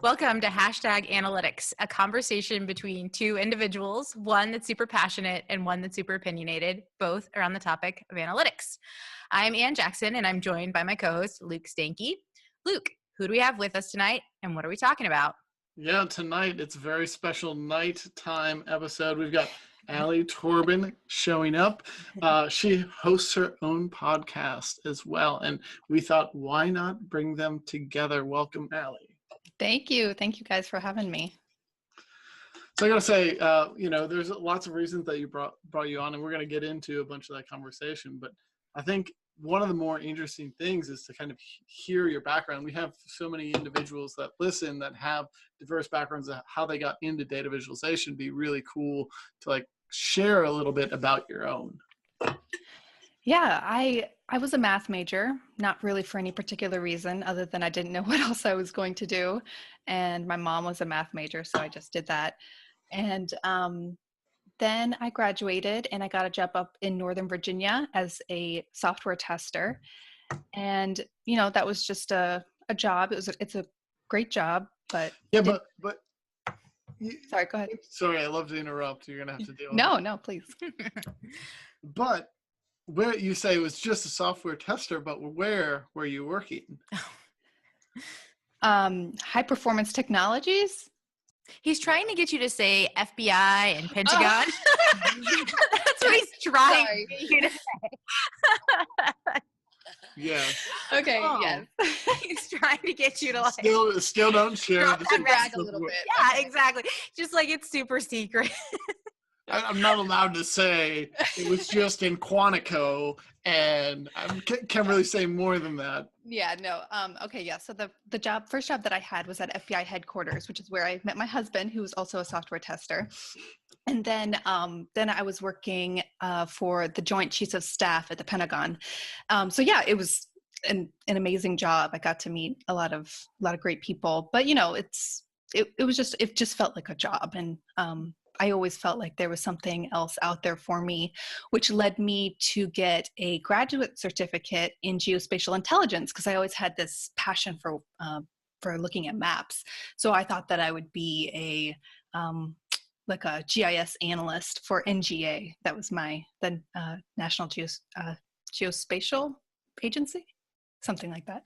Welcome to #Analytics, a conversation between two individuals, one that's super passionate and one that's super opinionated. Both are on the topic of analytics. I'm Ann Jackson, and I'm joined by my co-host, Luke Stanky. Luke, who do we have with us tonight, and what are we talking about? Yeah, tonight it's a very special nighttime episode. We've got Alli Torban showing up. She hosts her own podcast as well, and we thought, why not bring them together? Welcome, Alli. Thank you. Thank you guys for having me. So I gotta say, there's lots of reasons that you brought you on, and we're gonna get into a bunch of that conversation. But I think one of the more interesting things is to kind of hear your background. We have so many individuals that listen that have diverse backgrounds of how they got into data visualization. It'd be really cool to share a little bit about your own. Yeah, I was a math major, not really for any particular reason other than I didn't know what else I was going to do. And my mom was a math major, so I just did that. And then I graduated and I got a job up in Northern Virginia as a software tester. And, that was just a job. It's a great job, but... Yeah, Sorry, go ahead. Sorry, I love to interrupt. You're going to have to deal with it. No, please. But where you say it was just a software tester, but where were you working? High performance technologies. He's trying to get you to say FBI and Pentagon. That's what he's trying to get you to say. Yeah. Okay. Yes. He's trying to get you to still don't share. Brag a little bit. Yeah, exactly. Just like it's super secret. I'm not allowed to say it was just in Quantico, and I can't really say more than that. Yeah, no. Okay, yeah. So the first job that I had was at FBI headquarters, which is where I met my husband, who was also a software tester. And then I was working for the Joint Chiefs of Staff at the Pentagon. So yeah, it was an amazing job. I got to meet a lot of great people, but it just felt like a job, and I always felt like there was something else out there for me, which led me to get a graduate certificate in geospatial intelligence, because I always had this passion for looking at maps. So I thought that I would be a GIS analyst for NGA. That was the National Geospatial Agency. Something like that.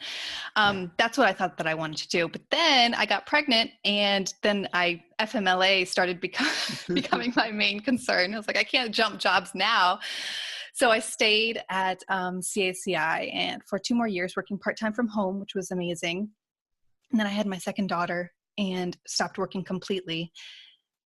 That's what I thought that I wanted to do. But then I got pregnant, and then FMLA started becoming my main concern. I was like, I can't jump jobs now. So I stayed at CACI and for 2 more years, working part-time from home, which was amazing. And then I had my second daughter and stopped working completely.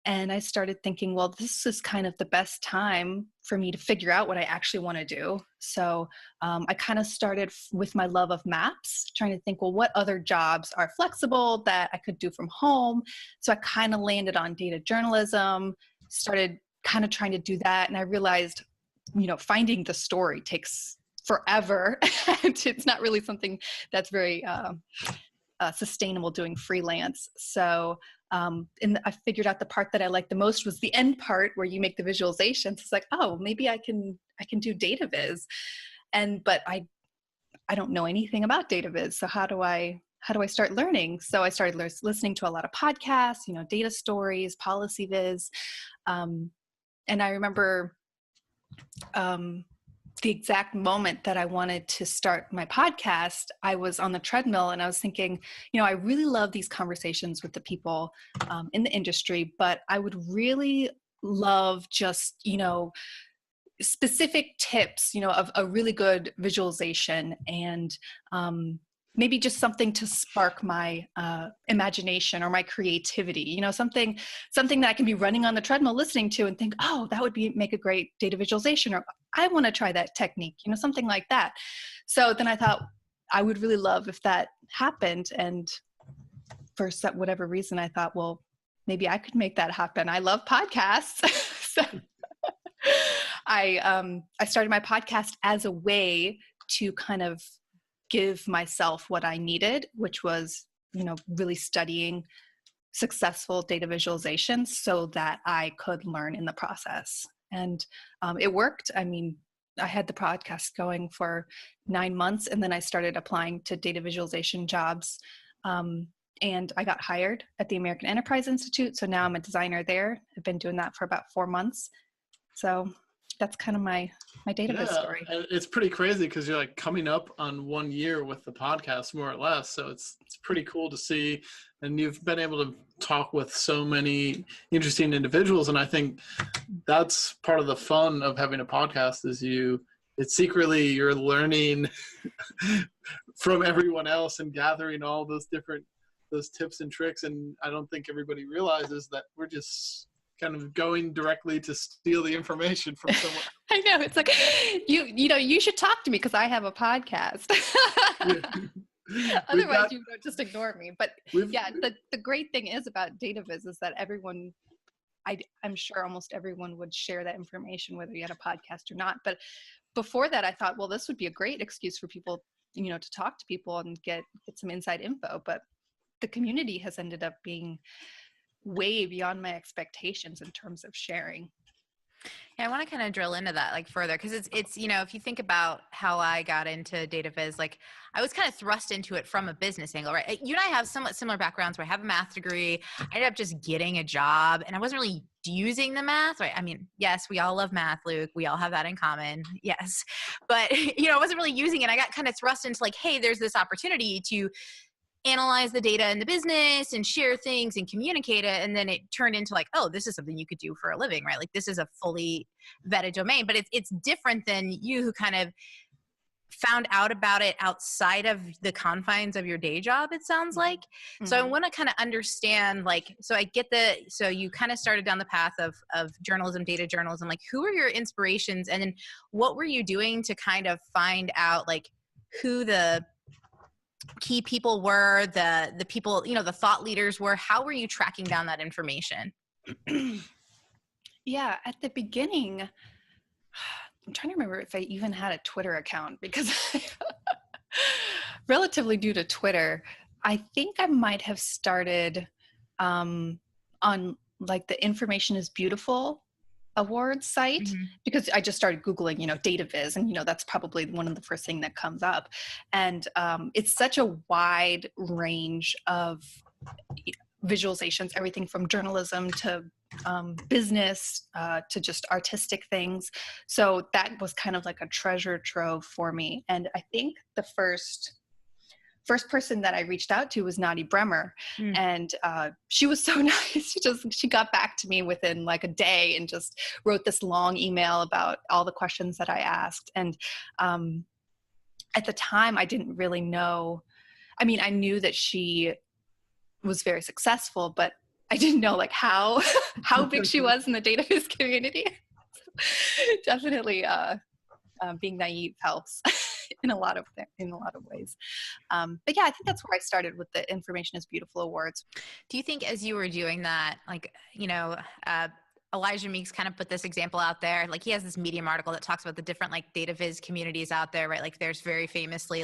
And I started thinking, well, this is kind of the best time for me to figure out what I actually want to do. So I kind of started with my love of maps, trying to think, well, what other jobs are flexible that I could do from home? So I kind of landed on data journalism, started kind of trying to do that. And I realized, finding the story takes forever. And it's not really something that's very sustainable doing freelance. So and I figured out the part that I liked the most was the end part where you make the visualizations. It's like, oh, maybe I can do Data Viz, but I don't know anything about Data Viz. So how do I start learning? So I started listening to a lot of podcasts, data stories, Policy Viz, and I remember the exact moment that I wanted to start my podcast, I was on the treadmill and I was thinking, I really love these conversations with the people in the industry, but I would really love just, specific tips, of a really good visualization, and maybe just something to spark my imagination or my creativity, something that I can be running on the treadmill listening to and think, oh, that would make a great data visualization, or I want to try that technique, something like that. So then I thought I would really love if that happened. And for whatever reason, I thought, well, maybe I could make that happen. I love podcasts. So I started my podcast as a way to kind of give myself what I needed, which was, really studying successful data visualizations so that I could learn in the process. And it worked. I mean, I had the podcast going for 9 months, and then I started applying to data visualization jobs and I got hired at the American Enterprise Institute. So now I'm a designer there. I've been doing that for about 4 months. So that's kind of my Data Viz story. And it's pretty crazy because you're like coming up on 1 year with the podcast, more or less. So it's pretty cool to see. And you've been able to talk with so many interesting individuals. And I think that's part of the fun of having a podcast is it's secretly you're learning from everyone else and gathering all those tips and tricks. And I don't think everybody realizes that we're just kind of going directly to steal the information from someone. I know. It's like, you should talk to me because I have a podcast. Otherwise, you don't just ignore me. But yeah, the great thing is about Data Viz is that everyone, I'm sure almost everyone would share that information, whether you had a podcast or not. But before that, I thought, well, this would be a great excuse for people, to talk to people and get some inside info. But the community has ended up being way beyond my expectations in terms of sharing. Yeah, I want to kind of drill into that further because it's if you think about how I got into Data Viz, I was kind of thrust into it from a business angle, right? You and I have somewhat similar backgrounds where I have a math degree. I ended up just getting a job and I wasn't really using the math, right? I mean, yes, we all love math, Luke. We all have that in common. Yes. But, I wasn't really using it. I got kind of thrust into hey, there's this opportunity to analyze the data in the business and share things and communicate it. And then it turned into oh, this is something you could do for a living, right? This is a fully vetted domain, but it's different than you who kind of found out about it outside of the confines of your day job, it sounds like. Mm-hmm. So I want to kind of understand, so I get so you kind of started down the path of journalism, data journalism, who are your inspirations? And then what were you doing to kind of find out who the key people were, the people, the thought leaders were? How were you tracking down that information? Yeah, at the beginning, I'm trying to remember if I even had a Twitter account because relatively new to Twitter. I think I might have started on the Information is Beautiful awards site, mm-hmm. because I just started Googling, Data Viz, and, that's probably one of the first thing that comes up. And it's such a wide range of visualizations, everything from journalism to business to just artistic things. So that was kind of like a treasure trove for me. And I think the first person that I reached out to was Nadi Bremer. And she was so nice. She got back to me within a day and just wrote this long email about all the questions that I asked. And at the time I didn't really know, I knew that she was very successful, but I didn't know how big she was in the Data Viz community. Definitely being naive helps. in a lot of ways. But yeah, I think that's where I started with the Information is Beautiful awards. Do you think as you were doing that, Elijah Meeks kind of put this example out there, he has this Medium article that talks about the different Data Viz communities out there, right? There's very famously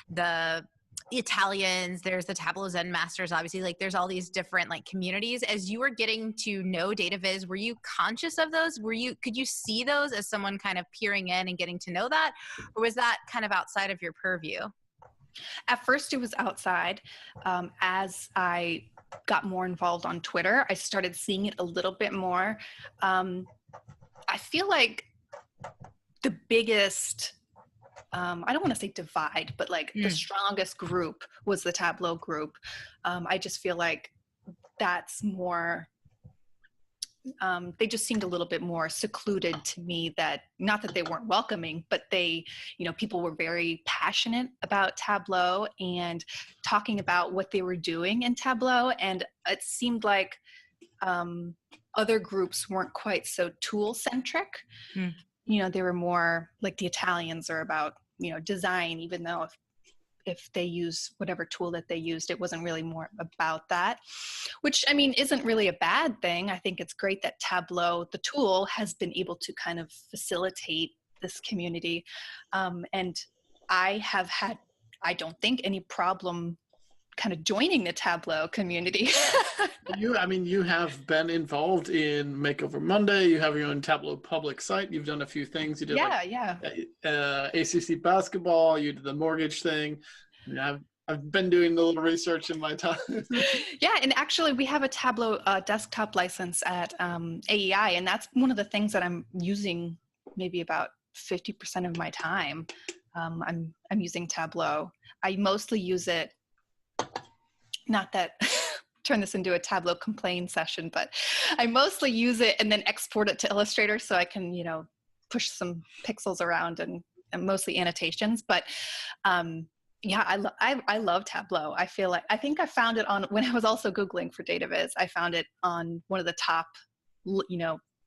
the Italians, there's the Tableau Zen masters, obviously, there's all these different communities. As you were getting to know Data Viz, were you conscious of those? Could you see those as someone kind of peering in and getting to know that? Or was that kind of outside of your purview? At first it was outside. As I got more involved on Twitter, I started seeing it a little bit more. I feel like the biggest, I don't want to say divide, but the strongest group was the Tableau group. I just feel like that's more, they just seemed a little bit more secluded to me. That not that they weren't welcoming, but they, people were very passionate about Tableau and talking about what they were doing in Tableau. And it seemed like other groups weren't quite so tool centric. They were more like the Italians are about, design, even though if they use whatever tool that they used, it wasn't really more about that, which isn't really a bad thing. I think it's great that Tableau, the tool, has been able to kind of facilitate this community. And I have had, I don't think, any problem kind of joining the Tableau community. You have been involved in Makeover Monday. You have your own Tableau public site. You've done a few things. You did ACC basketball. You did the mortgage thing. I've been doing a little research in my time. Yeah, and actually we have a Tableau desktop license at AEI, and that's one of the things that I'm using maybe about 50% of my time. I'm using Tableau. I mostly use it, not that turn this into a Tableau complaint session, but I mostly use it and then export it to Illustrator so I can, push some pixels around and mostly annotations. But yeah, I love Tableau. I think I found it on, when I was also Googling for Data Viz, I found it on one of the top,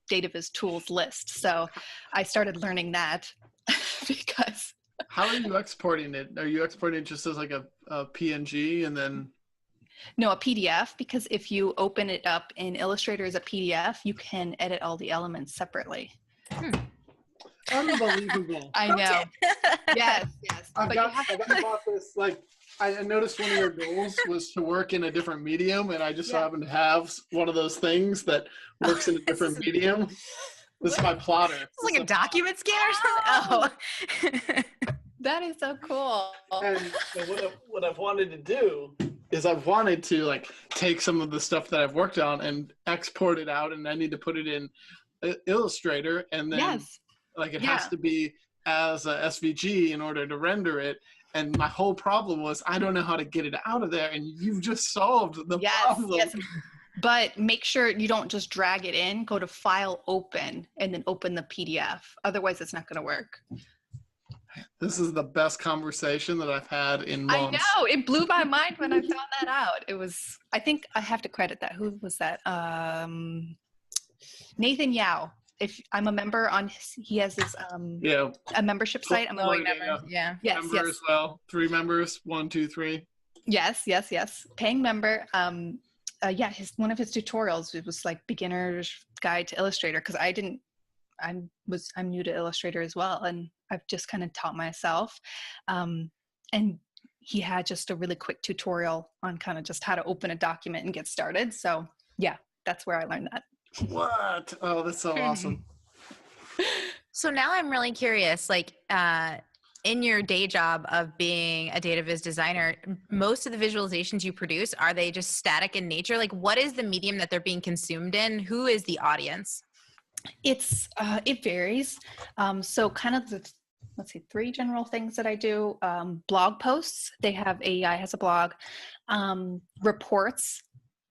Data Viz tools list. So I started learning that because. How are you exporting it? Are you exporting it just as like a PNG and then? No, a PDF, because if you open it up in Illustrator as a PDF, you can edit all the elements separately. Unbelievable. I know. Yes. I bought this, I noticed one of your goals was to work in a different medium, and I just happen to have one of those things that works in a different medium. This is my plotter. It's like a document scanner or something? Oh. That is so cool. And what I've wanted to do is I've wanted to take some of the stuff that I've worked on and export it out, and I need to put it in Illustrator, and then it has to be as a SVG in order to render it. And my whole problem was I don't know how to get it out of there, and you've just solved the problem. Yes. But make sure you don't just drag it in. Go to File, Open, and then open the PDF. Otherwise, it's not going to work. This is the best conversation that I've had in months. I know. It blew my mind when I found that out. It was, I think I have to credit that. Who was that? Nathan Yao. If I'm a member on he has this a membership site. I'm a member. Yeah. Yes. As well. 3 members. 1, 2, 3. Yes. Paying member. One of his tutorials, it was like beginner's guide to Illustrator, because I'm new to Illustrator as well, and I've just kind of taught myself. And he had just a really quick tutorial on kind of just how to open a document and get started. So yeah, that's where I learned that. What? Oh, that's so awesome. So now I'm really curious, in your day job of being a Data Viz designer, most of the visualizations you produce, are they just static in nature? What is the medium that they're being consumed in? Who is the audience? It varies. So kind of the, 3 general things that I do. Blog posts. AEI has a blog. Reports.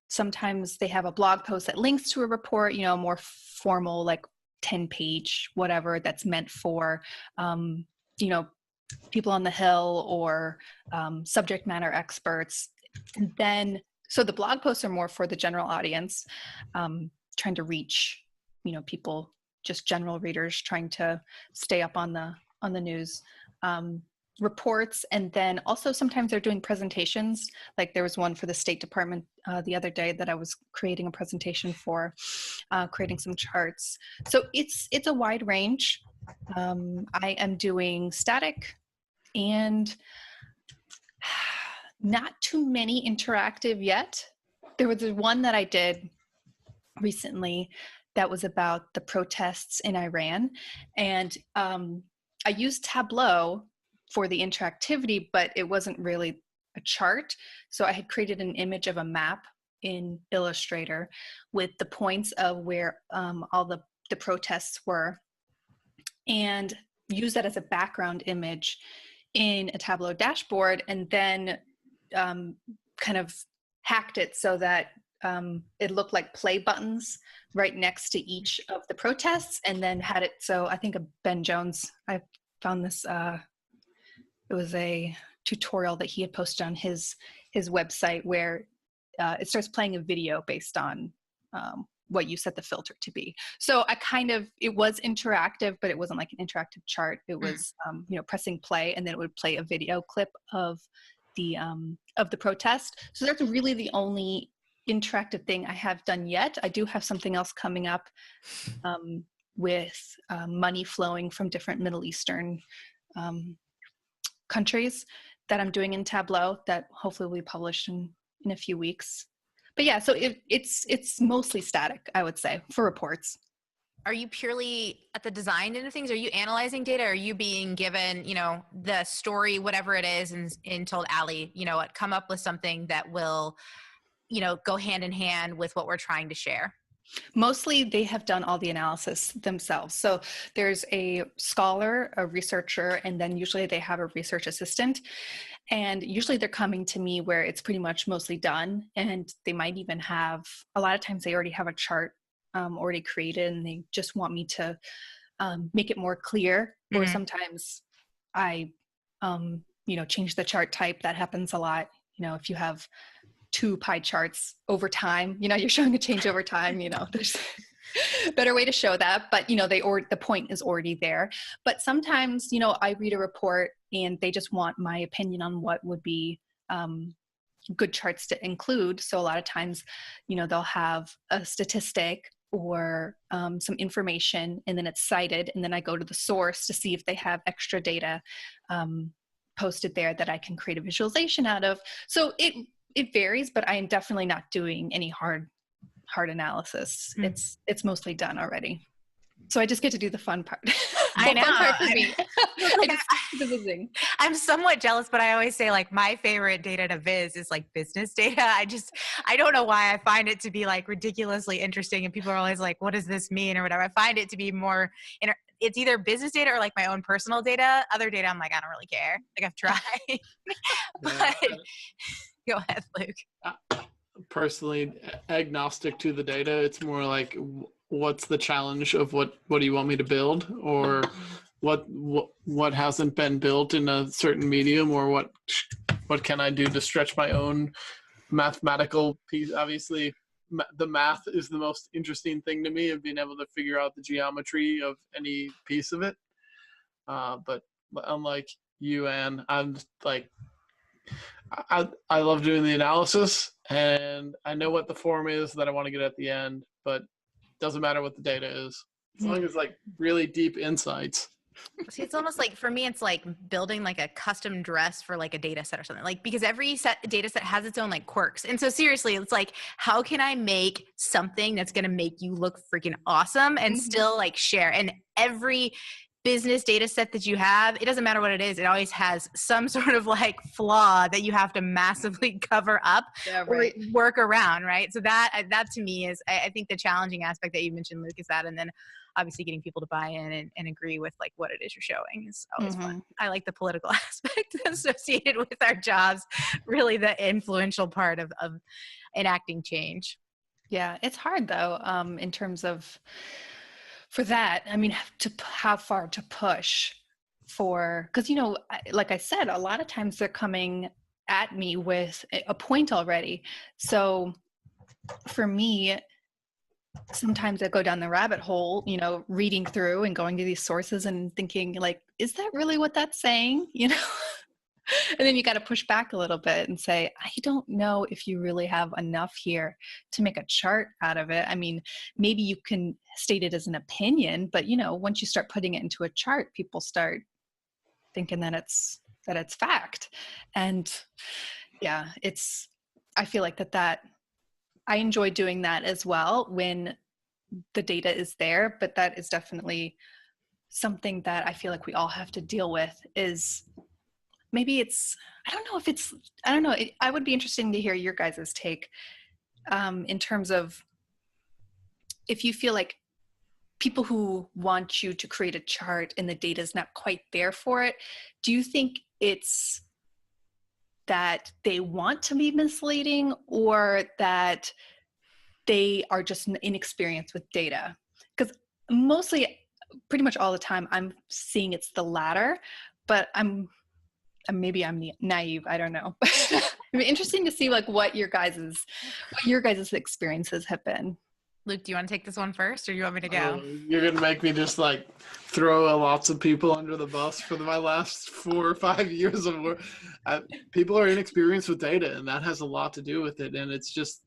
Sometimes they have a blog post that links to a report, more formal, 10-page, whatever, that's meant for, people on the Hill or subject matter experts. And then, so the blog posts are more for the general audience, trying to reach, people, just general readers trying to stay up on the news. Reports, and then also sometimes they're doing presentations. There was one for the State Department the other day that I was creating a presentation for, creating some charts. So it's a wide range. I am doing static and not too many interactive yet. There was one that I did recently that was about the protests in Iran, and I used Tableau for the interactivity, but it wasn't really a chart. So I had created an image of a map in Illustrator with the points of where all the protests were, and used that as a background image in a Tableau dashboard, and then kind of hacked it so that it looked like play buttons right next to each of the protests, and then had it, so I think Ben Jones, I found this, it was a tutorial that he had posted on his website where it starts playing a video based on what you set the filter to be. So it was interactive, but it wasn't like an interactive chart. It was, pressing play, and then it would play a video clip of the protest. So that's really the only interactive thing I have done yet. I do have something else coming up with money flowing from different Middle Eastern countries that I'm doing in Tableau that hopefully will be published in a few weeks. But yeah, so it's mostly static, I would say, for reports. are you purely at the design end of things? Are you analyzing data? Are you being given, the story, whatever it is, and told, Alli, what, come up with something that will, go hand in hand with what we're trying to share? Mostly they have done all the analysis themselves. So there's a scholar, a researcher, and then usually they have a research assistant. And usually they're coming to me where it's pretty much mostly done. And they might even have, a lot of times they already have a chart already created, and they just want me to make it more clear. Or sometimes I, change the chart type. That happens a lot. If you have 2 pie charts over time, you're showing a change over time, there's a better way to show that, but the point is already there. But sometimes, I read a report and they just want my opinion on what would be good charts to include. So a lot of times, they'll have a statistic or some information, and then it's cited, and then I go to the source to see if they have extra data posted there that I can create a visualization out of. So it varies, but I am definitely not doing any hard analysis. It's mostly done already. So I just get to do the fun part. I know. Fun part for me. I just do the vizzing. I'm somewhat jealous, but I always say, like, my favorite data to viz is like business data. I don't know why I find it to be like ridiculously interesting, and people are always like, what does this mean or whatever. I find it to be more, it's either business data or like my own personal data. Other data, I'm like, I don't really care. Like, I've tried. But go ahead, Luke. Personally, agnostic to the data. It's more like, what's the challenge of what do you want me to build, or what hasn't been built in a certain medium, or what can I do to stretch my own mathematical piece. Obviously, the math is the most interesting thing to me, of being able to figure out the geometry of any piece of it. But unlike you, Anne, I'm like, I love doing the analysis, and I know what the form is that I want to get at the end, but it doesn't matter what the data is, as long as like really deep insights. See, it's almost like, for me, it's like building like a custom dress for like a data set or something, like, because every data set has its own like quirks. And so seriously, it's like, how can I make something that's going to make you look freaking awesome and still like share? And every business data set that you have, it doesn't matter what it is, it always has some sort of like flaw that you have to massively cover up or work around, right? So that to me is, I think, the challenging aspect that you mentioned, Luke, is that, and then obviously getting people to buy in and agree with like what it is you're showing is always fun. I like the political aspect associated with our jobs, really the influential part of enacting change. Yeah, it's hard though, in terms of, for that, I mean, how far to push for, because, like I said, a lot of times they're coming at me with a point already. So for me, sometimes I go down the rabbit hole, reading through and going to these sources and thinking like, is that really what that's saying? And then you got to push back a little bit and say, I don't know if you really have enough here to make a chart out of it. I mean, maybe you can state it as an opinion, but once you start putting it into a chart, people start thinking that it's fact. And yeah, I feel like that I enjoy doing that as well when the data is there, but that is definitely something that I feel like we all have to deal with. Is maybe I don't know. I would be interested to hear your guys' take in terms of, if you feel like people who want you to create a chart and the data is not quite there for it, do you think it's that they want to be misleading, or that they are just inexperienced with data? Because mostly, pretty much all the time, I'm seeing it's the latter, but maybe I'm naive. I don't know. It'd be interesting to see like what your guys' experiences have been. Luke, do you want to take this one first, or do you want me to go? You're going to make me just like throw lots of people under the bus for my last 4 or 5 years of work. People are inexperienced with data, and that has a lot to do with it. And it's just,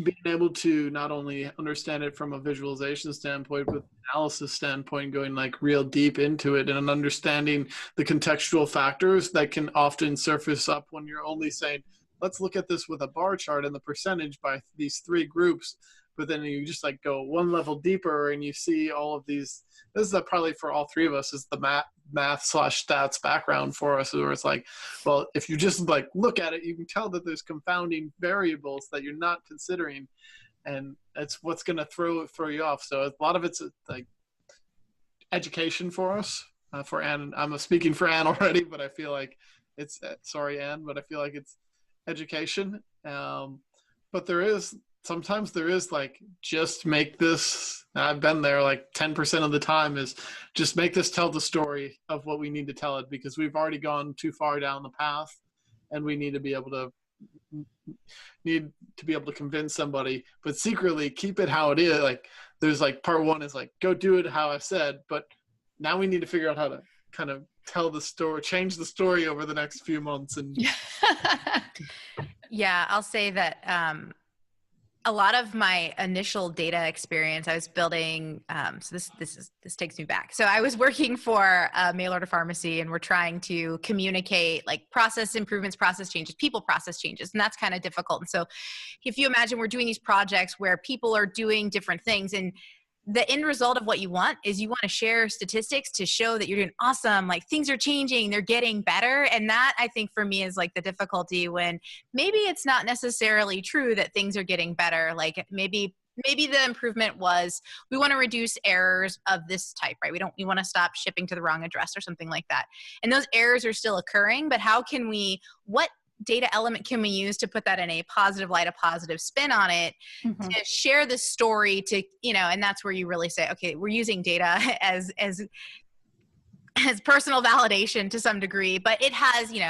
being able to not only understand it from a visualization standpoint, but analysis standpoint, going like real deep into it and understanding the contextual factors that can often surface up when you're only saying, let's look at this with a bar chart and the percentage by these 3 groups, but then you just like go one level deeper and you see all of these. This is probably for all three of us is the math/stats background for us, where it's like, well, if you just like look at it, you can tell that there's confounding variables that you're not considering, and it's what's going to throw you off. So a lot of it's like education for us. For Anne, I'm speaking for Anne already, but I feel like it's sorry, Anne, but I feel like it's education. But sometimes there is like, just make this. I've been there like 10% of the time is just make this tell the story of what we need to tell it, because we've already gone too far down the path, and we need to be able to convince somebody, but secretly keep it how it is. Like there's like part one is like, go do it how I said, but now we need to figure out how to kind of tell the story, change the story over the next few months. And yeah, I'll say that a lot of my initial data experience, I was building. So this takes me back. So I was working for a mail order pharmacy, and we're trying to communicate like process improvements, process changes, people process changes, and that's kind of difficult. And so, if you imagine we're doing these projects where people are doing different things, and the end result of what you want is you want to share statistics to show that you're doing awesome, like things are changing, they're getting better. And that, I think, for me is like the difficulty when maybe it's not necessarily true that things are getting better. Like maybe the improvement was, we want to reduce errors of this type, right? We want to stop shipping to the wrong address or something like that. And those errors are still occurring, but what data element can we use to put that in a positive light, a positive spin on it, to share the story, to, and that's where you really say, okay, we're using data as personal validation to some degree, but it has, it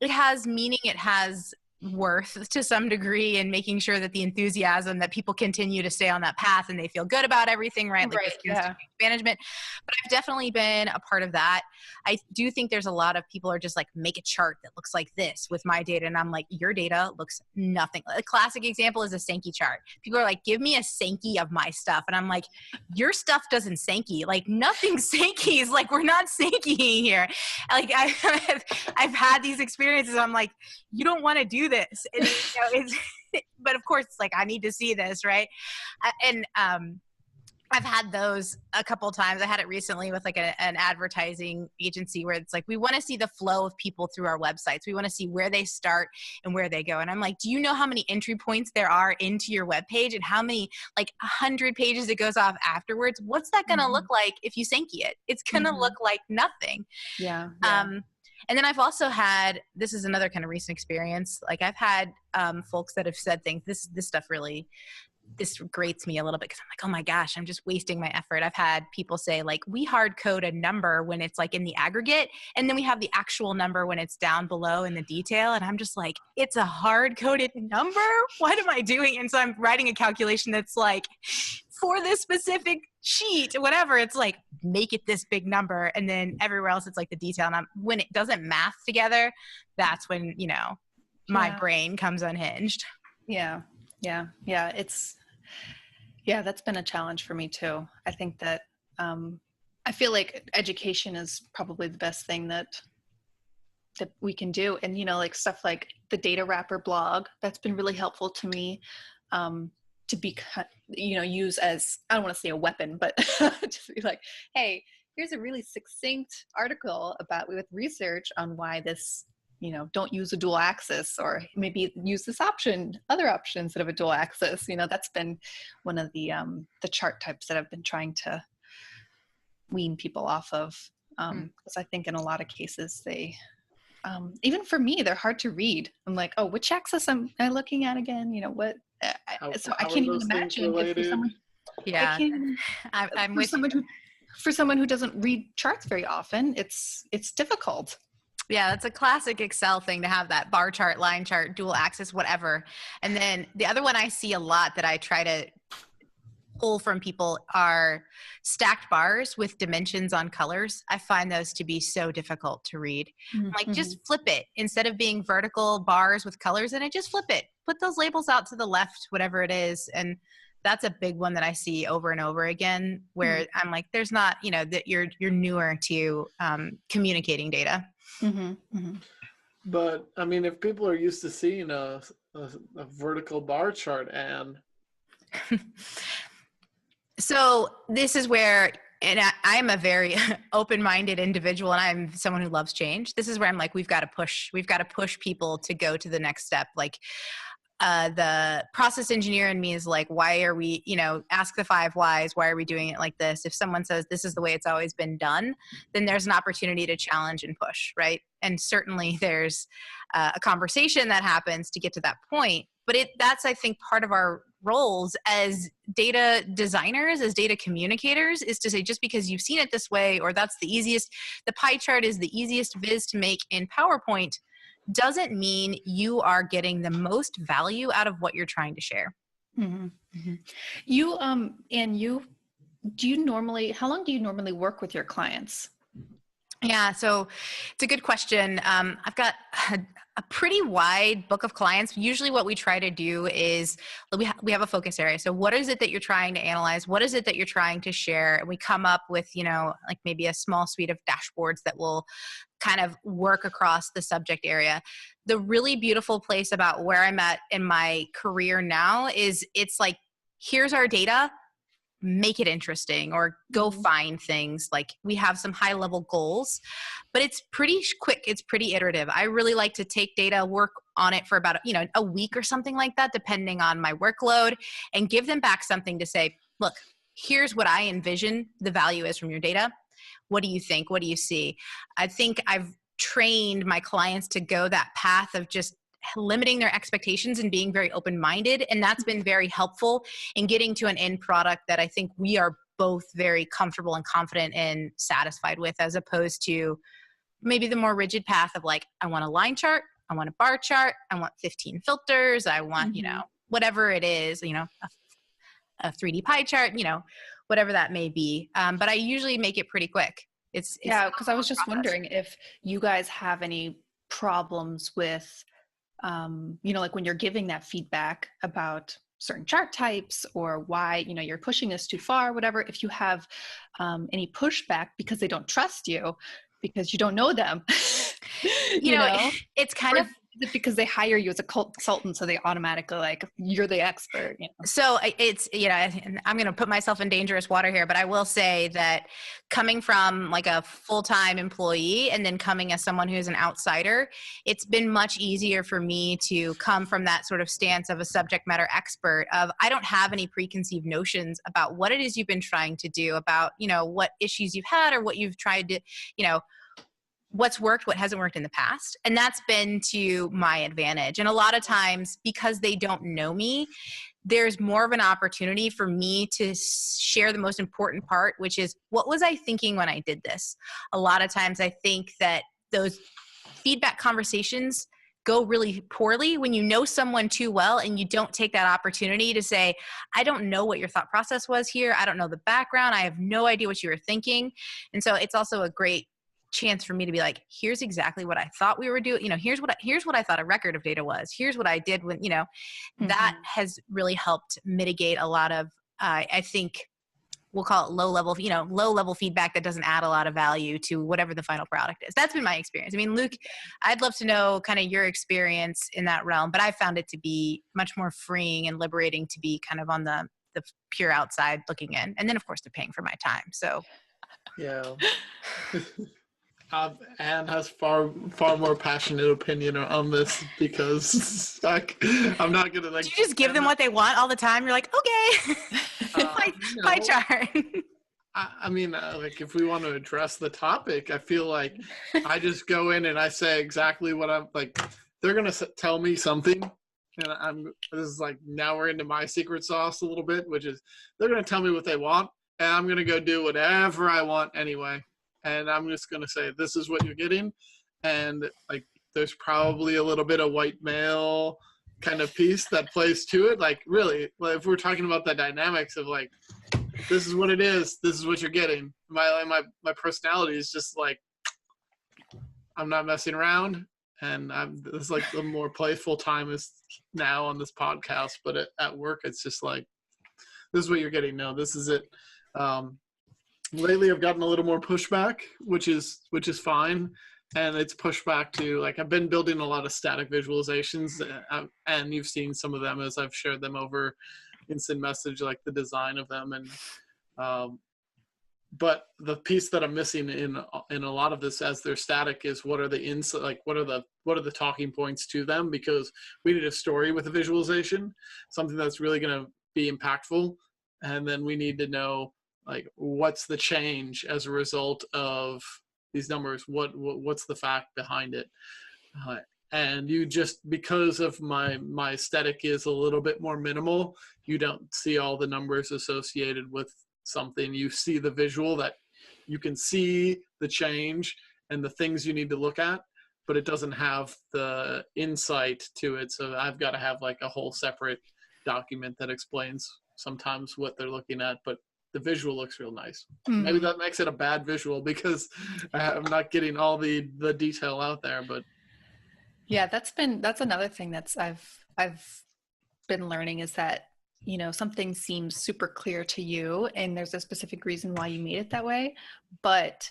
has meaning, it has worth to some degree, and making sure that the enthusiasm that people continue to stay on that path and they feel good about everything, right? Like this change management. But I've definitely been a part of that. I do think there's a lot of people are just like, make a chart that looks like this with my data. And I'm like, your data looks nothing. A classic example is a Sankey chart. People are like, give me a Sankey of my stuff. And I'm like, your stuff doesn't Sankey. Like nothing Sankeys. Like we're not Sankeying here. Like I've had these experiences. I'm like, you don't want to do this. And, but of course it's like, I need to see this, right? And I've had those a couple of times. I had it recently with like an advertising agency where it's like, we want to see the flow of people through our websites. We want to see where they start and where they go. And I'm like, do you know how many entry points there are into your webpage and how many, like 100 pages it goes off afterwards? What's that going to look like if you Sankey it? It's going to look like nothing. Yeah. And then I've also had, this is another kind of recent experience. Like I've had folks that have said things, this stuff really, this grates me a little bit, because I'm like, oh my gosh, I'm just wasting my effort. I've had people say like, we hard code a number when it's like in the aggregate, and then we have the actual number when it's down below in the detail. And I'm just like, it's a hard coded number? What am I doing? And so I'm writing a calculation that's like, for this specific sheet, whatever, it's like, make it this big number. And then everywhere else, it's like the detail. And when it doesn't math together, that's when, my brain comes unhinged. Yeah. That's been a challenge for me too. I think that I feel like education is probably the best thing that we can do. And, like stuff like the Data Wrapper blog, that's been really helpful to me to be, use as, I don't want to say a weapon, but to be like, hey, here's a really succinct article with research on why this, don't use a dual axis, or maybe use this other option instead of a dual axis. That's been one of the chart types that I've been trying to wean people off of. Because I think in a lot of cases they, even for me, they're hard to read. I'm like, oh, which axis am I looking at again? What? I can't even imagine if for someone. Yeah, I'm with for someone who doesn't read charts very often, it's difficult. Yeah, that's a classic Excel thing to have that bar chart, line chart, dual axis, whatever. And then the other one I see a lot that I try to pull from people are stacked bars with dimensions on colors. I find those to be so difficult to read. Like, just flip it. Instead of being vertical bars with colors in it, just flip it. Put those labels out to the left, whatever it is. And that's a big one that I see over and over again, where I'm like, there's not, that you're newer to communicating data. But I mean, if people are used to seeing a a vertical bar chart, Anne? So this is where, and I'm a very open-minded individual, and I'm someone who loves change. This is where I'm like, we've got to push people to go to the next step. Like, the process engineer in me is like, why are we, ask the 5 whys. Why are we doing it like this? If someone says this is the way it's always been done, then there's an opportunity to challenge and push, right? And certainly there's a conversation that happens to get to that point. But that's, I think, part of our roles as data designers, as data communicators, is to say, just because you've seen it this way, or that's the easiest, the pie chart is the easiest viz to make in PowerPoint, doesn't mean you are getting the most value out of what you're trying to share. Mm-hmm. Mm-hmm. How long do you normally work with your clients? Yeah, so it's a good question. I've got a pretty wide book of clients. Usually what we try to do is we have a focus area. So what is it that you're trying to analyze? What is it that you're trying to share? And we come up with, like maybe a small suite of dashboards that will kind of work across the subject area. The really beautiful place about where I'm at in my career now is it's like, here's our data, make it interesting, or go find things. Like, we have some high level goals, but it's pretty quick. It's pretty iterative. I really like to take data, work on it for about, a week or something like that, depending on my workload, and give them back something to say, look, here's what I envision the value is from your data. What do you think? What do you see? I think I've trained my clients to go that path of just limiting their expectations and being very open-minded. And that's been very helpful in getting to an end product that I think we are both very comfortable and confident and satisfied with, as opposed to maybe the more rigid path of like, I want a line chart, I want a bar chart, I want 15 filters, I want, whatever it is, a 3D pie chart, whatever that may be. But I usually make it pretty quick. It's because I was just wondering if you guys have any problems with, like when you're giving that feedback about certain chart types, or why, you're pushing this too far, whatever, if you have any pushback because they don't trust you, because you don't know them. It's kind of because they hire you as a consultant, so they automatically like, you're the expert. So it's, I'm going to put myself in dangerous water here, but I will say that coming from like a full-time employee and then coming as someone who is an outsider, it's been much easier for me to come from that sort of stance of a subject matter expert of, I don't have any preconceived notions about what it is you've been trying to do, about, what issues you've had, or what you've tried to, what's worked, what hasn't worked in the past. And that's been to my advantage. And a lot of times, because they don't know me, there's more of an opportunity for me to share the most important part, which is, what was I thinking when I did this? A lot of times I think that those feedback conversations go really poorly when you know someone too well and you don't take that opportunity to say, I don't know what your thought process was here. I don't know the background. I have no idea what you were thinking. And so it's also a great chance for me to be like, here's exactly what I thought we were doing. Here's what I thought a record of data was. Here's what I did when, that has really helped mitigate a lot of, I think we'll call it low level feedback that doesn't add a lot of value to whatever the final product is. That's been my experience. I mean, Luke, I'd love to know kind of your experience in that realm, but I found it to be much more freeing and liberating to be kind of on the pure outside looking in. And then of course they're paying for my time. So yeah. Anne has far more passionate opinion on this, because I'm not gonna like. Do you just give them what they want all the time? You're like, okay, pie chart. I mean, like, if we want to address the topic, I feel like I just go in and I say exactly what I'm like. They're gonna tell me something, and this is like, now we're into my secret sauce a little bit, which is they're gonna tell me what they want, and I'm gonna go do whatever I want anyway. And I'm just going to say, this is what you're getting. And like, there's probably a little bit of white male kind of piece that plays to it. Like, really, like, if we're talking about the dynamics of like, this is what it is, this is what you're getting. My personality is just like, I'm not messing around. And this is like the more playful time is now on this podcast, but at work, it's just like, this is what you're getting. No, this is it. Lately, I've gotten a little more pushback, which is fine. and it's pushed back to, like, I've been building a lot of static visualizations, and you've seen some of them as I've shared them over instant message, like the design of them. And but the piece that I'm missing in a lot of this, as they're static, is what are the like what are the talking points to them, because we need a story with a visualization, something that's really going to be impactful, and then we need to know, like, what's the change as a result of these numbers, what's the fact behind it. And you just, because of my aesthetic is a little bit more minimal, you don't see all the numbers associated with something. You see the visual, that you can see the change and the things you need to look at, but it doesn't have the insight to it. So I've got to have like a whole separate document that explains sometimes what they're looking at, but the visual looks real nice. Mm-hmm. Maybe that makes it a bad visual because I'm not getting all the detail out there, but yeah, that's another thing that's I've been learning, is that, you know, something seems super clear to you and there's a specific reason why you made it that way, but,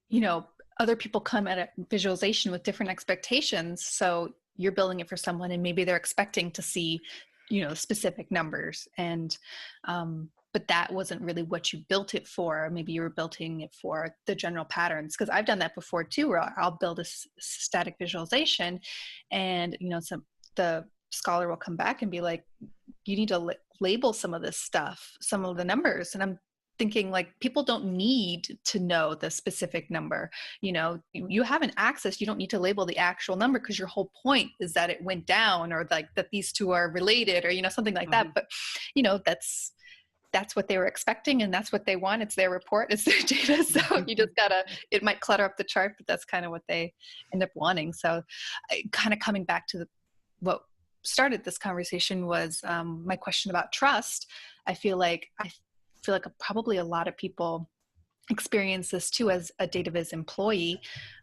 you know, other people come at a visualization with different expectations. So you're building it for someone and maybe they're expecting to see, you know, specific numbers, and but that wasn't really what you built it for. Maybe you were building it for the general patterns, because I've done that before too, where I'll build a static visualization and, you know, the scholar will come back and be like, you need to label some of this stuff, some of the numbers. And I'm thinking, like, people don't need to know the specific number. You know, you have an axis, you don't need to label the actual number, because your whole point is that it went down, or like that these two are related, or, you know, something like that. But, you know, that's what they were expecting and that's what they want. It's their report, it's their data. So you just gotta, it might clutter up the chart, but that's kind of what they end up wanting. So kind of coming back to what started this conversation was my question about trust. I feel like probably a lot of people experience this too as a Data Viz employee.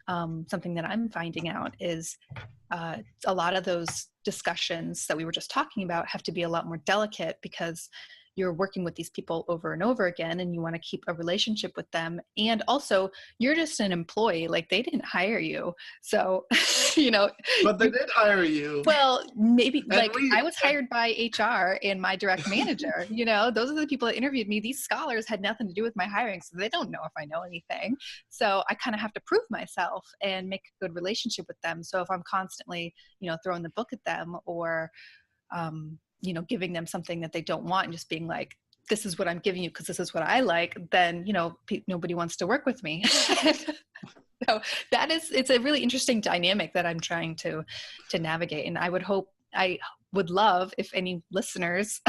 Something that I'm finding out is a lot of those discussions that we were just talking about have to be a lot more delicate, because you're working with these people over and over again and you want to keep a relationship with them. And also you're just an employee, like they didn't hire you. So, you know, but they did hire you. Well, maybe I was hired by HR and my direct manager, you know, those are the people that interviewed me. These scholars had nothing to do with my hiring. So they don't know if I know anything. So I kind of have to prove myself and make a good relationship with them. So if I'm constantly, you know, throwing the book at them, or, you know, giving them something that they don't want and just being like, this is what I'm giving you because this is what I like, then, you know, nobody wants to work with me. So it's a really interesting dynamic that I'm trying to navigate. And I would love if any listeners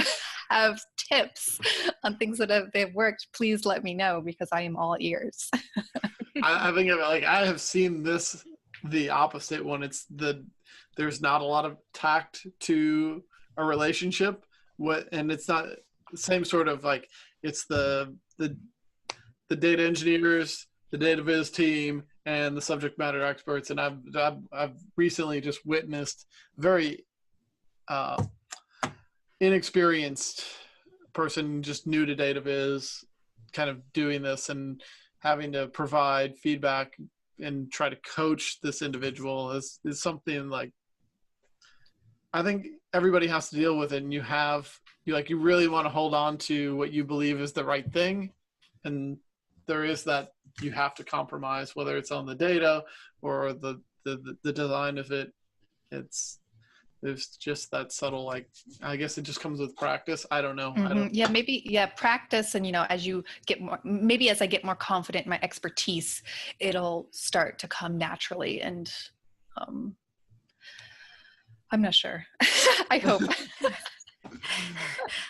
have tips on things that they've worked, please let me know, because I am all ears. I think I have seen the opposite one. There's not a lot of tact to a relationship, and it's not the same sort of, like, it's the data engineers, the Data Viz team, and the subject matter experts. And I've recently just witnessed very inexperienced person, just new to Data Viz, kind of doing this and having to provide feedback and try to coach this individual is something, like, I think everybody has to deal with it. And you really want to hold on to what you believe is the right thing. And there is that you have to compromise, whether it's on the data or the design of it. There's just that subtle, like, I guess it just comes with practice. I don't know. Mm-hmm. Practice. And, you know, as I get more confident in my expertise, it'll start to come naturally. And, I'm not sure. I hope.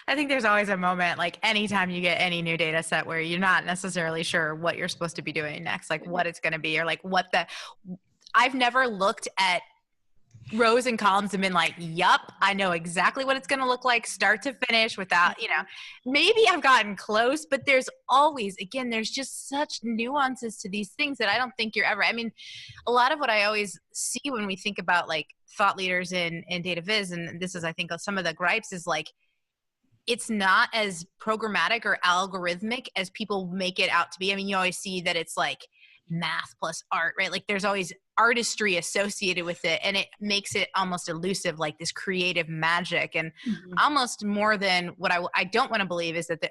I think there's always a moment, like anytime you get any new data set, where you're not necessarily sure what you're supposed to be doing next, like what it's going to be, or like I've never looked at rows and columns and been like, yup, I know exactly what it's going to look like start to finish without, you know, maybe I've gotten close, but there's just such nuances to these things that I don't think I mean, a lot of what I always see when we think about like thought leaders in Data Viz, and this is, I think, some of the gripes, is like, it's not as programmatic or algorithmic as people make it out to be. I mean, you always see that it's like, math plus art, right? Like there's always artistry associated with it, and it makes it almost elusive, like this creative magic. And almost more than what I don't want to believe is that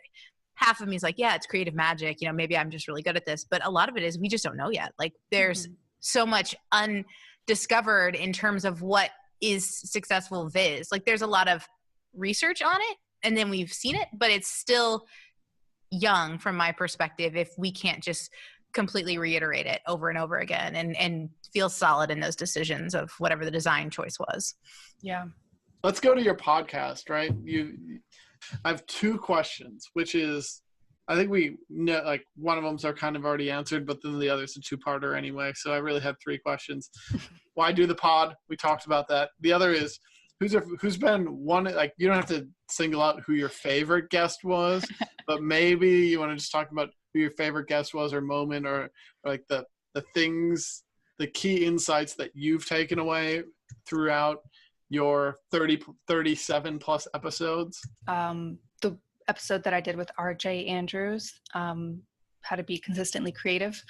half of me is like, yeah, it's creative magic. Maybe I'm just really good at this. But a lot of it is we just don't know yet. Like there's so much undiscovered in terms of what is successful Viz. Like there's a lot of research on it, and then we've seen it, but it's still young from my perspective if we can't just completely reiterate it over and over again and feel solid in those decisions of whatever the design choice was. Yeah. Let's go to your podcast, right? I have two questions, which is, I think we know, like one of them's are kind of already answered, but then the other's a two-parter anyway. So I really have three questions. Why do the pod? We talked about that. The other is, who's been one, like you don't have to single out who your favorite guest was, but maybe you want to just talk about who your favorite guest was or moment or like the things, the key insights that you've taken away throughout your 37 plus episodes. The episode that I did with RJ Andrews, how to be consistently creative.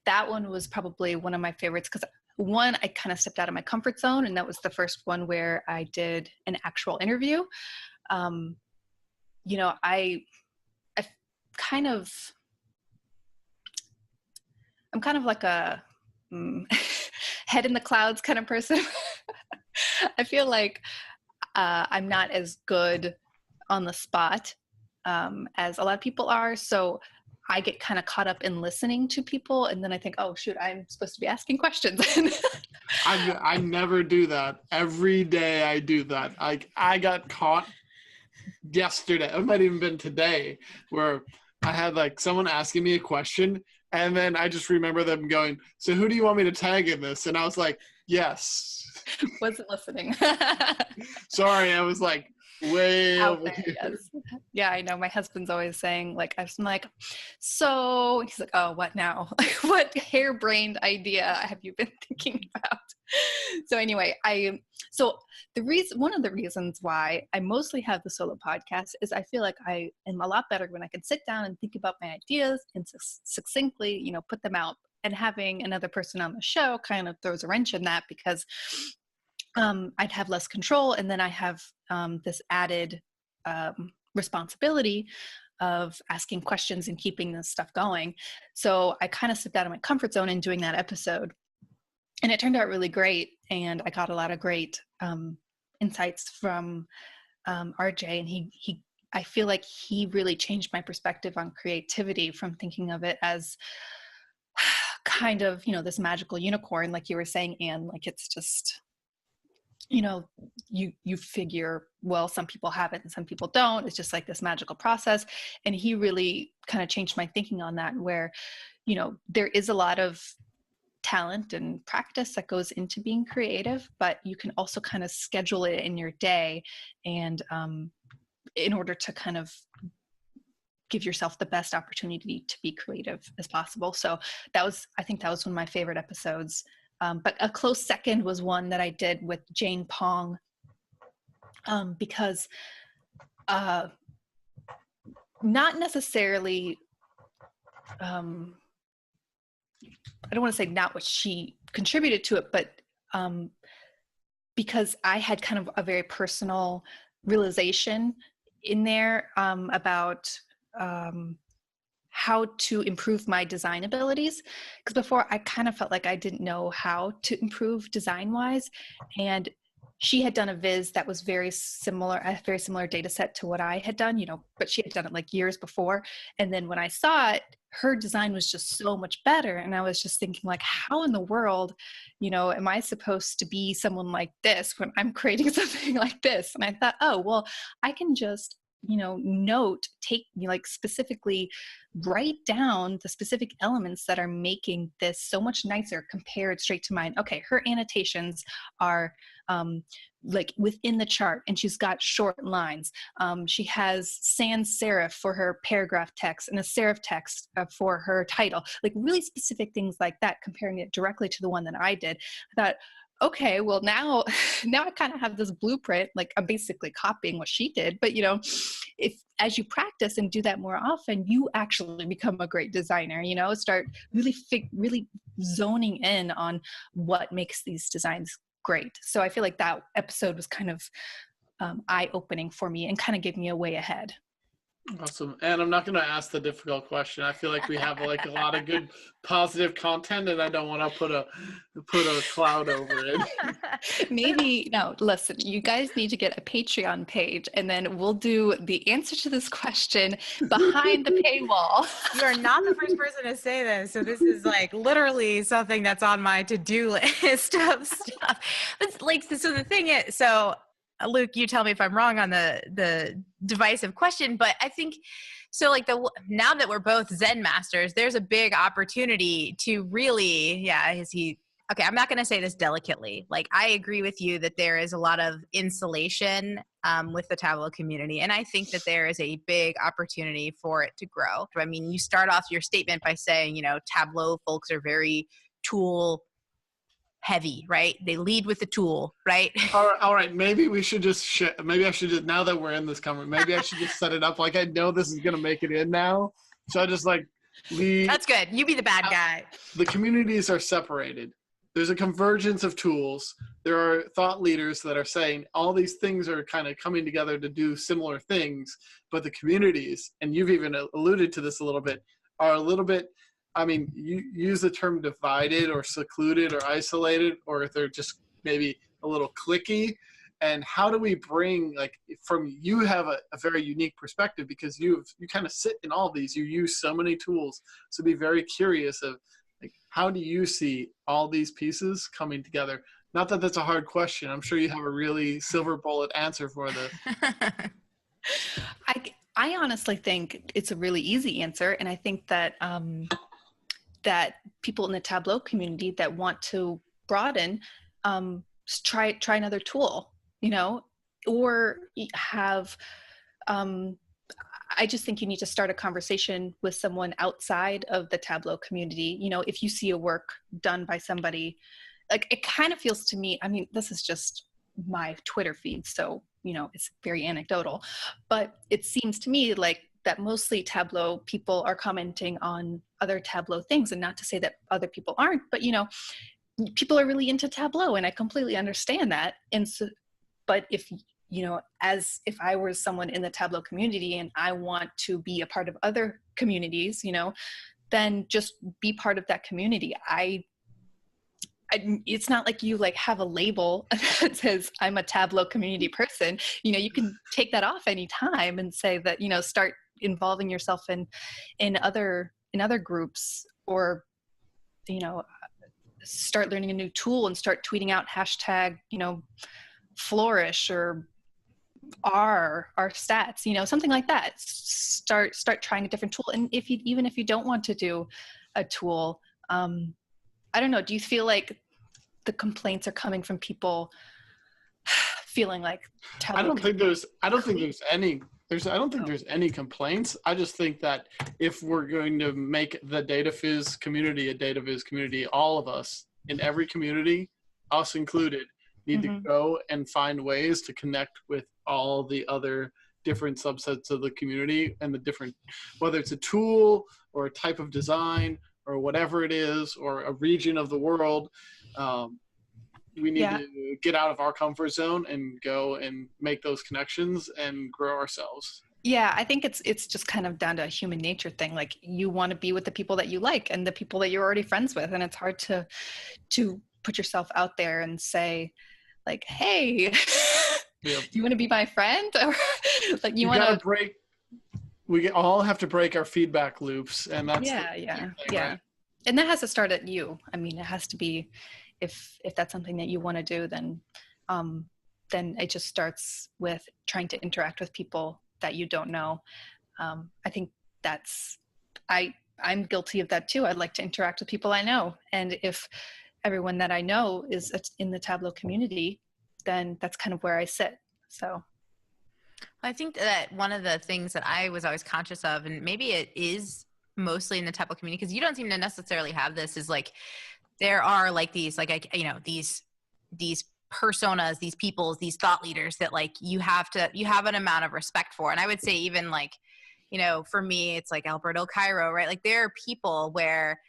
That one was probably one of my favorites because one, I kind of stepped out of my comfort zone, and that was the first one where I did an actual interview. I'm kind of like a head in the clouds kind of person. I feel like I'm not as good on the spot as a lot of people are. So I get kind of caught up in listening to people, and then I think, oh shoot, I'm supposed to be asking questions. I never do that. Every day I do that. I got caught yesterday. It might even been today, where I had like someone asking me a question, and then I just remember them going, "So who do you want me to tag in this?" And I was like, "Yes." Wasn't listening. Sorry, I was like way out over there, here. yes. Yeah, I know. My husband's always saying, like, I'm like, so he's like, oh, what now? What harebrained idea have you been thinking about? So anyway, one of the reasons why I mostly have the solo podcast is I feel like I am a lot better when I can sit down and think about my ideas and succinctly, put them out. And having another person on the show kind of throws a wrench in that because I'd have less control, and then I have this added responsibility of asking questions and keeping this stuff going. So I kind of stepped out of my comfort zone in doing that episode, and it turned out really great. And I got a lot of great insights from RJ, and I feel like he really changed my perspective on creativity from thinking of it as kind of, this magical unicorn, like you were saying, Anne, like it's just, you figure, well, some people have it and some people don't. It's just like this magical process. And he really kind of changed my thinking on that, where, there is a lot of talent and practice that goes into being creative, but you can also kind of schedule it in your day. And in order to kind of give yourself the best opportunity to be creative as possible. So I think that was one of my favorite episodes. But a close second was one that I did with Jane Pong, because not necessarily, I don't want to say not what she contributed to it, but because I had kind of a very personal realization in there about how to improve my design abilities. Because before I kind of felt like I didn't know how to improve design wise. And she had done a Viz that was a very similar data set to what I had done, but she had done it like years before. And then when I saw it, her design was just so much better. And I was just thinking like, how in the world, am I supposed to be someone like this when I'm creating something like this? And I thought, oh, well, I can just specifically write down the specific elements that are making this so much nicer compared straight to mine. Okay, her annotations are like within the chart, and she's got short lines. She has sans serif for her paragraph text and a serif text for her title, like really specific things like that, comparing it directly to the one that I did. I thought, okay, well now I kind of have this blueprint, like I'm basically copying what she did. But if as you practice and do that more often, you actually become a great designer. Start really zoning in on what makes these designs great. So I feel like that episode was kind of eye-opening for me and kind of gave me a way ahead. Awesome. And I'm not going to ask the difficult question. I feel like we have like a lot of good positive content, and I don't want to put a cloud over it. Maybe, no, listen, you guys need to get a Patreon page, and then we'll do the answer to this question behind the paywall. You are not the first person to say this. So this is like literally something that's on my to-do list of stuff. But like, so the thing is, so Luke, you tell me if I'm wrong on the divisive question, but I think so. Like now that we're both Zen masters, there's a big opportunity to really, okay, I'm not going to say this delicately. Like I agree with you that there is a lot of insulation with the Tableau community, and I think that there is a big opportunity for it to grow. I mean, you start off your statement by saying, Tableau folks are very tool heavy, right? They lead with the tool, right? All right. Maybe we should just maybe I should just, now that we're in this conversation, maybe I should just set it up like I know this is going to make it in now. So I just like lead. That's good. You be the bad guy. The communities are separated. There's a convergence of tools. There are thought leaders that are saying all these things are kind of coming together to do similar things, but the communities, and you've even alluded to this a little bit, are a little bit, I mean, you use the term divided or secluded or isolated, or if they're just maybe a little cliquey. And how do we bring, like, you have a very unique perspective because you kind of sit in all these, you use so many tools. So be very curious of, like, how do you see all these pieces coming together? Not that that's a hard question. I'm sure you have a really silver bullet answer for this. I honestly think it's a really easy answer. And I think that, that people in the Tableau community that want to broaden, try another tool, or have, I just think you need to start a conversation with someone outside of the Tableau community. If you see a work done by somebody, like it kind of feels to me, I mean, this is just my Twitter feed, so, it's very anecdotal, but it seems to me like that mostly Tableau people are commenting on other Tableau things, and not to say that other people aren't, but people are really into Tableau, and I completely understand that. And so, but if if I were someone in the Tableau community and I want to be a part of other communities, then just be part of that community. It's not like you like have a label that says I'm a Tableau community person. You can take that off anytime and say that, start involving yourself in other groups, or start learning a new tool and start tweeting out hashtag flourish or our stats, something like that. Start trying a different tool. And even if you don't want to do a tool, I don't know, do you feel like the complaints are coming from people feeling like Tableau? I don't think there's any complaints. I just think that if we're going to make the Data Viz community a Data Viz community, all of us in every community, us included, need to go and find ways to connect with all the other different subsets of the community and the different, whether it's a tool or a type of design or whatever it is, or a region of the world. We need to get out of our comfort zone and go and make those connections and grow ourselves. Yeah, I think it's just kind of down to a human nature thing. Like you want to be with the people that you like and the people that you're already friends with. And it's hard to put yourself out there and say like, hey, do you want to be my friend? Or like you want to break. We all have to break our feedback loops, and that's yeah. Right? And that has to start at you. I mean, it has to be, if that's something that you want to do, then it just starts with trying to interact with people that you don't know. I think I'm guilty of that too. I'd like to interact with people I know, and if everyone that I know is in the Tableau community, then that's kind of where I sit. So. I think that one of the things that I was always conscious of, and maybe it is mostly in the Tableau community, because you don't seem to necessarily have this, is like there are like these, like, these personas, these peoples, these thought leaders that like you have an amount of respect for. And I would say even like, you know, for me, it's like Alberto Cairo, right? Like there are people where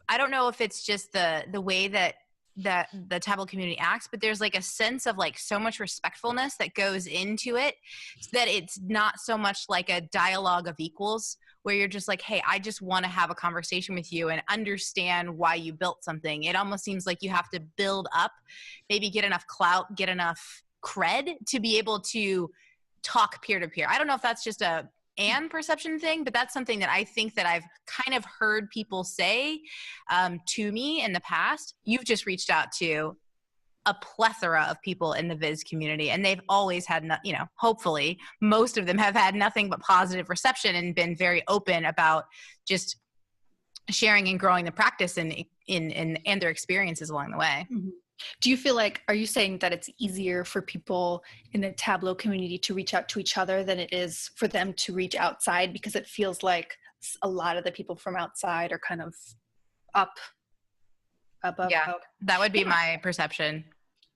I don't know if it's just the way that the Tableau community acts, but there's like a sense of like so much respectfulness that goes into it so that it's not so much like a dialogue of equals where you're just like, hey, I just want to have a conversation with you and understand why you built something. It almost seems like you have to build up, maybe get enough clout, get enough cred to be able to talk peer to peer. I don't know if that's just a perception thing, but that's something that I think that I've kind of heard people say to me in the past. You've just reached out to a plethora of people in the Viz community, and they've always had, you know, hopefully most of them have had nothing but positive reception and been very open about just sharing and growing the practice and their experiences along the way. Mm-hmm. Do you feel like, are you saying that it's easier for people in the Tableau community to reach out to each other than it is for them to reach outside? Because it feels like a lot of the people from outside are kind of above. Yeah, that would be my perception.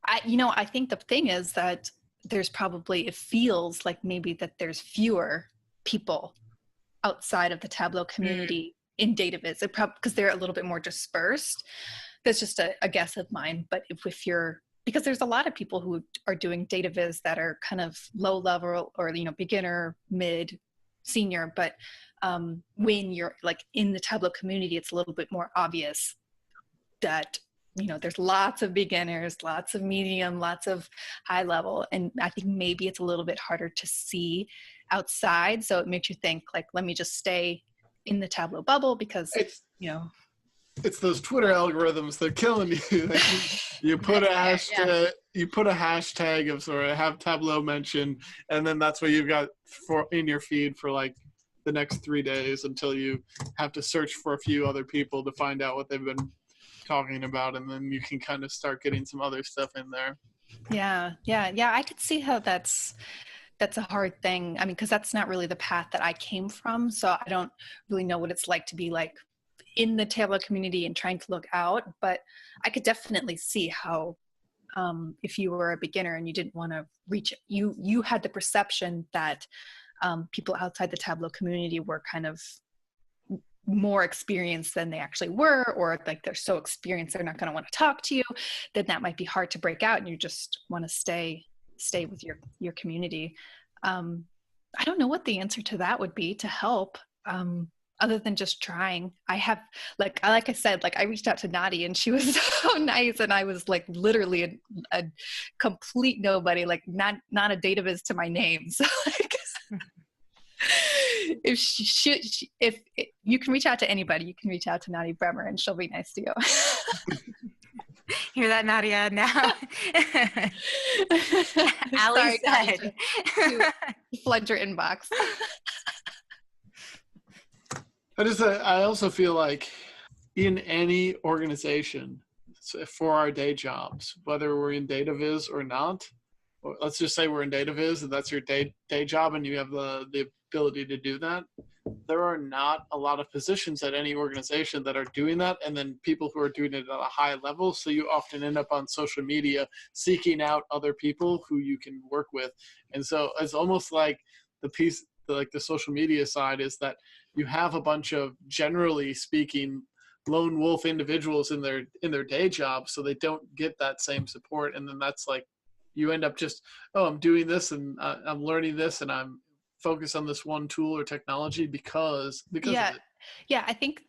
I think the thing is that there's probably, it feels like maybe that there's fewer people outside of the Tableau community in Data Viz, because they're a little bit more dispersed. That's just a guess of mine. But if you're, because there's a lot of people who are doing Data Viz that are kind of low level or, you know, beginner, mid, senior. But when you're like in the Tableau community, it's a little bit more obvious that, you know, there's lots of beginners, lots of medium, lots of high level. And I think maybe it's a little bit harder to see outside. So it makes you think like, let me just stay in the Tableau bubble because, you know. It's those Twitter algorithms, they're killing you. You put a hashtag, you put a hashtag of sort of have Tableau mention, and then that's what you've got for in your feed for like the next 3 days until you have to search for a few other people to find out what they've been talking about, and then you can kind of start getting some other stuff in there. Yeah. I could see how that's a hard thing. I mean, because that's not really the path that I came from, so I don't really know what it's like to be like in the Tableau community and trying to look out, but I could definitely see how if you were a beginner and you didn't want to reach, you had the perception that people outside the Tableau community were kind of more experienced than they actually were, or like they're so experienced they're not going to want to talk to you, then that might be hard to break out and you just want to stay with your community. I don't know what the answer to that would be to help. Other than just trying. I have, like I said, like I reached out to Nadi and she was so nice, and I was like literally a complete nobody, like not a Data Viz to my name. So like, if you can reach out to anybody, you can reach out to Nadi Bremer and she'll be nice to you. Hear that, Nadia? Now, Alli said, flood your inbox. I also feel like in any organization for our day jobs, whether we're in Data Viz or not, or let's just say we're in Data Viz and that's your day job and you have the ability to do that, there are not a lot of positions at any organization that are doing that, and then people who are doing it at a high level. So you often end up on social media seeking out other people who you can work with. And so it's almost like the social media side is that you have a bunch of, generally speaking, lone wolf individuals in their day job, so they don't get that same support. And then that's like, you end up just, I'm doing this and I'm learning this and I'm focused on this one tool or technology because of it. Yeah, I think,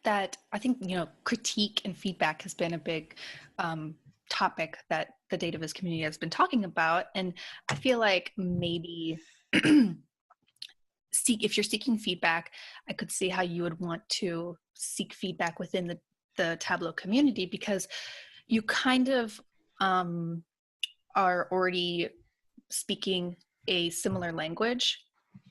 you know, critique and feedback has been a big topic that the Data Viz community has been talking about. And I feel like maybe if you're seeking feedback, I could see how you would want to seek feedback within the Tableau community, because you kind of are already speaking a similar language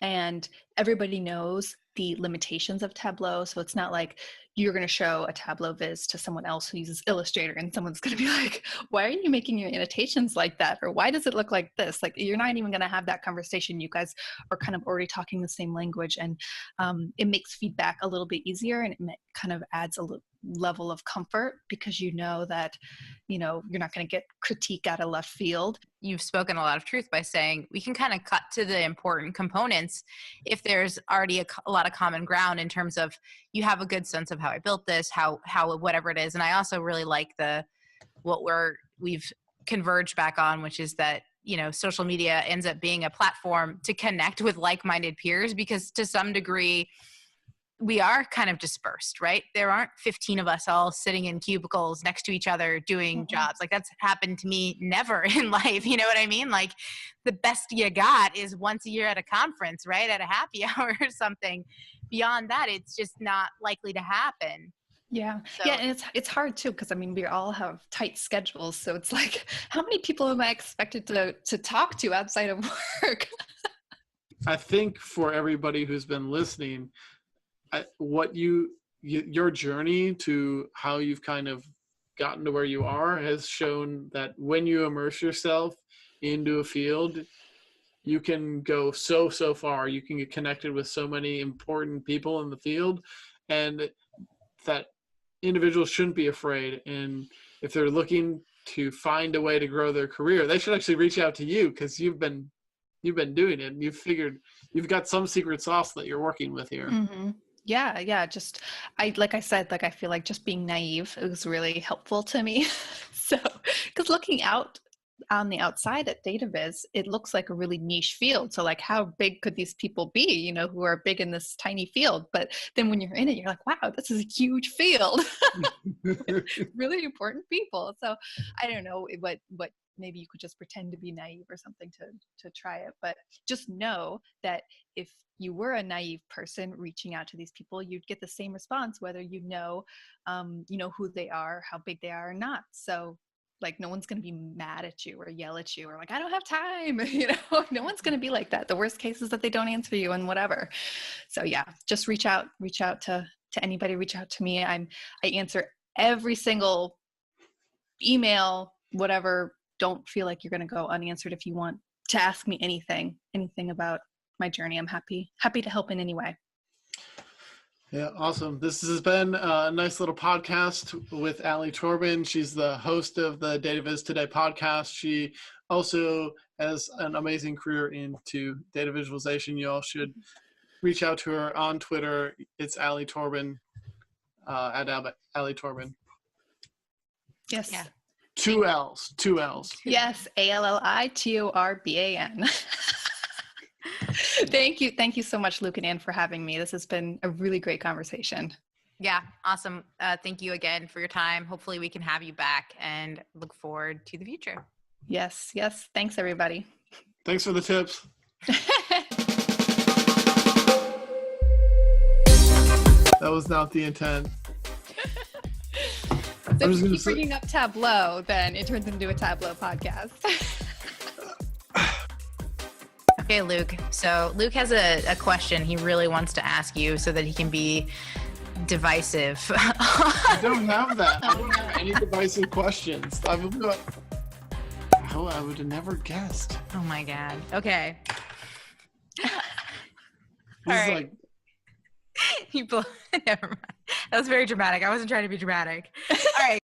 and everybody knows the limitations of Tableau. So it's not like you're going to show a Tableau Viz to someone else who uses Illustrator and someone's going to be like, why are you making your annotations like that? Or why does it look like this? Like, you're not even going to have that conversation. You guys are kind of already talking the same language, and it makes feedback a little bit easier, and it kind of adds a level of comfort because you know that, you know, you're not going to get critique out of left field. You've spoken a lot of truth by saying we can kind of cut to the important components if there's already a lot of common ground in terms of you have a good sense of how I built this, how whatever it is. And I also really like what we've converged back on, which is that, you know, social media ends up being a platform to connect with like-minded peers, because to some degree we are kind of dispersed, right? There aren't 15 of us all sitting in cubicles next to each other doing jobs. Like, that's happened to me never in life. You know what I mean? Like, the best you got is once a year at a conference, right? At a happy hour or something. Beyond that, it's just not likely to happen. Yeah. So, Yeah. And it's hard too, because I mean, we all have tight schedules. So it's like, how many people am I expected to talk to outside of work? I think for everybody who's been listening, your journey to how you've kind of gotten to where you are has shown that when you immerse yourself into a field, you can go so far. You can get connected with so many important people in the field, and that individuals shouldn't be afraid. And if they're looking to find a way to grow their career, they should actually reach out to you, because you've been doing it, and you've got some secret sauce that you're working with here. Mm-hmm. Yeah. Just, like I said, like, I feel like just being naive was really helpful to me. So, because looking out on the outside at Data Viz, it looks like a really niche field. So like, how big could these people be, you know, who are big in this tiny field? But then when you're in it, you're like, wow, this is a huge field. Really important people. So I don't know what maybe you could just pretend to be naive or something to try it. But just know that if you were a naive person reaching out to these people, you'd get the same response, whether you know who they are, how big they are or not. So like, no one's going to be mad at you or yell at you or like, I don't have time. You know, no one's going to be like that. The worst case is that they don't answer you and whatever. So yeah, just reach out to anybody, reach out to me. I answer every single email, whatever. Don't feel like you're going to go unanswered. If you want to ask me anything about my journey, I'm happy to help in any way. Yeah, awesome. This has been a nice little podcast with Alli Torban. She's the host of the Data Viz Today Podcast. She also has an amazing career into data visualization. You all should reach out to her on Twitter. It's Alli Torban, at Alli Torban. Yes. Yeah. Two L's. Yes, ALLITORBAN. Thank you so much, Luke and Ann, for having me. This has been a really great conversation. Yeah, awesome. Thank you again for your time. Hopefully we can have you back, and look forward to the future. Yes. Thanks, everybody. Thanks for the tips. That was not the intent. So if you keep bringing up Tableau, then it turns into a Tableau podcast. Okay, Luke. So Luke has a question he really wants to ask you so that he can be divisive. I don't have that. I don't have any divisive questions. I would have never guessed. Oh my God. Okay. This All is right. Never mind. That was very dramatic. I wasn't trying to be dramatic. All right.